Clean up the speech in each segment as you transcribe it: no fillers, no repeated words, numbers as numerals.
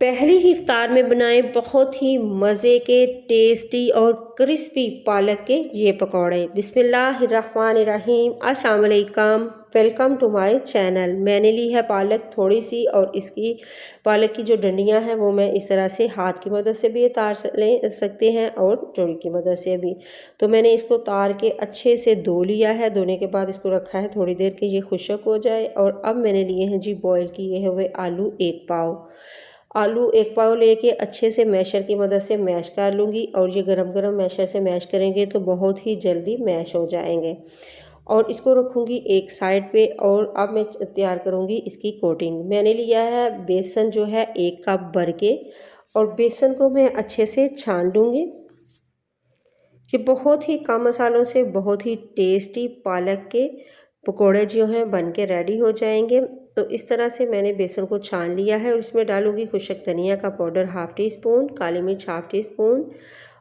पहली ही इफ्तार में बनाए बहुत ही मज़े के टेस्टी और क्रिस्पी पालक के ये पकौड़े। बिस्मिल्लाहिर्रहमानिर्रहीम, अस्सलाम वालेकुम, वेलकम टू माय चैनल। मैंने ली है पालक थोड़ी सी, और इसकी पालक की जो डंडियां हैं वो मैं इस तरह से हाथ की मदद से भी उतार ले सकते हैं और चोड़ी की मदद से भी। तो मैंने इसको उतार के अच्छे से धो लिया है। धोने के बाद इसको रखा है थोड़ी देर के ये खुश्क हो जाए। और अब मैंने लिए हैं जी बॉयल किए हुए आलू 1 पाव। आलू 1 पाव लेके अच्छे से मैशर की मदद से मैश कर लूँगी, और ये गरम गरम मैशर से मैश करेंगे तो बहुत ही जल्दी मैश हो जाएंगे। और इसको रखूँगी एक साइड पे। और अब मैं तैयार करूँगी इसकी कोटिंग। मैंने लिया है बेसन जो है 1 कप भर के, और बेसन को मैं अच्छे से छान लूँगी। ये बहुत ही कम मसालों से बहुत ही टेस्टी पालक के पकोड़े जो हैं बन के रेडी हो जाएंगे। तो इस तरह से मैंने बेसन को छान लिया है, और इसमें डालूंगी खुशक धनिया का पाउडर हाफ़ टी स्पून, काली मिर्च हाफ़ टी स्पून,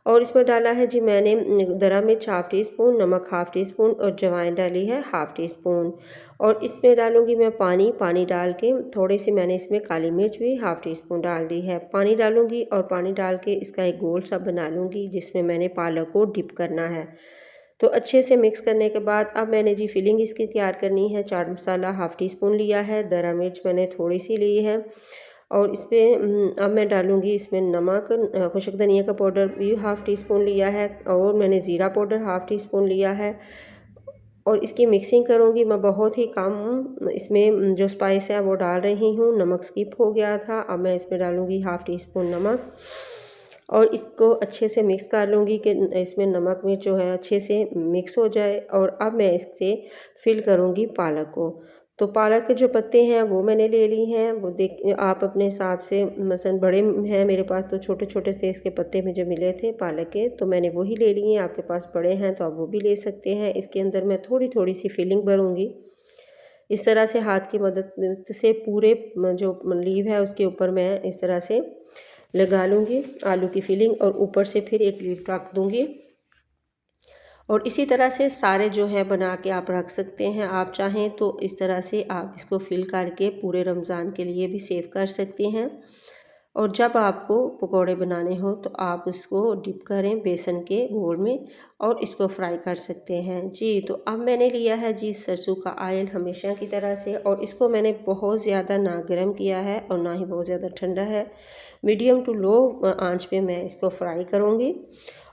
और इसमें डाला है जी मैंने दरा मिर्च हाफ़ टी स्पून, नमक हाफ़ टी स्पून, और जवाइन डाली है हाफ़ टी स्पून। और इसमें डालूंगी मैं पानी डाल के थोड़ी सी मैंने इसमें काली मिर्च भी हाफ़ टी स्पून डाल दी है। पानी डालूंगी और पानी डाल के इसका एक गोल सा बना लूँगी, जिसमें मैंने पालक को डिप करना है। तो अच्छे से मिक्स करने के बाद अब मैंने जी फिलिंग इसकी तैयार करनी है। Chaat masala half tea spoon लिया है, दरा मिर्च मैंने थोड़ी सी ली है, और इसमें अब मैं डालूँगी इसमें नमक, खुशक धनिया का पाउडर भी हाफ़ टी स्पून लिया है, और मैंने ज़ीरा पाउडर हाफ़ टी स्पून लिया है। और इसकी मिक्सिंग करूँगी मैं बहुत ही कम। इसमें जो स्पाइस है वो डाल रही हूँ। नमक स्किप हो गया था। अब मैं इसमें डालूँगी हाफ़ टी स्पून नमक, और इसको अच्छे से मिक्स कर लूँगी कि इसमें नमक मिर्च जो है अच्छे से मिक्स हो जाए। और अब मैं इससे फिल करूँगी पालक को। तो पालक के जो पत्ते हैं वो मैंने ले ली हैं। वो देख आप अपने हिसाब से, मसलन बड़े हैं मेरे पास तो छोटे छोटे से इसके पत्ते मुझे मिले थे पालक के, तो मैंने वही ले लिए हैं। आपके पास बड़े हैं तो आप वो भी ले सकते हैं। इसके अंदर मैं थोड़ी थोड़ी सी फिलिंग भरूँगी। इस तरह से हाथ की मदद से पूरे जो लीव है उसके ऊपर मैं इस तरह से लगा लूँगी आलू की फिलिंग, और ऊपर से फिर एक लीव रख दूँगी। और इसी तरह से सारे जो है बना के आप रख सकते हैं। आप चाहें तो इस तरह से आप इसको फिल करके पूरे रमज़ान के लिए भी सेव कर सकते हैं। और जब आपको पकोड़े बनाने हो तो आप इसको डिप करें बेसन के घोल में, और इसको फ्राई कर सकते हैं जी। तो अब मैंने लिया है जी सरसों का ऑयल हमेशा की तरह से, और इसको मैंने बहुत ज़्यादा ना गर्म किया है और ना ही बहुत ज़्यादा ठंडा है। मीडियम टू लो आंच पे मैं इसको फ्राई करूँगी।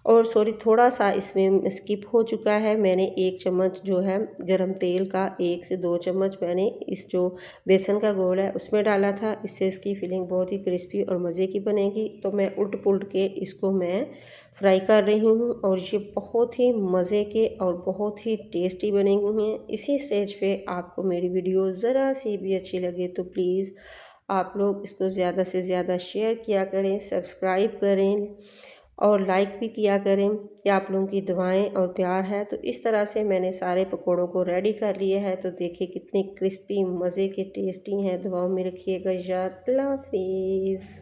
और सॉरी, थोड़ा सा इसमें स्किप हो चुका है। मैंने 1 चम्मच जो है गरम तेल का 1 से 2 चम्मच मैंने इस जो बेसन का घोल है उसमें डाला था। इससे इसकी फिलिंग बहुत ही क्रिस्पी और मज़े की बनेगी। तो मैं उल्ट पुल्ट के इसको मैं फ्राई कर रही हूँ, और ये बहुत ही मज़े के और बहुत ही टेस्टी बनेंगे हैं। इसी स्टेज पे आपको मेरी वीडियो ज़रा सी भी अच्छी लगे तो प्लीज़ आप लोग इसको ज़्यादा से ज़्यादा शेयर किया करें, सब्सक्राइब करें, और लाइक भी किया करें। कि आप लोगों की दुआएं और प्यार है। तो इस तरह से मैंने सारे पकोड़ों को रेडी कर लिए है। तो देखिए कितने क्रिस्पी मज़े के टेस्टी हैं। दुआओं में रखिएगा याद। अल्लाह हाफिज़।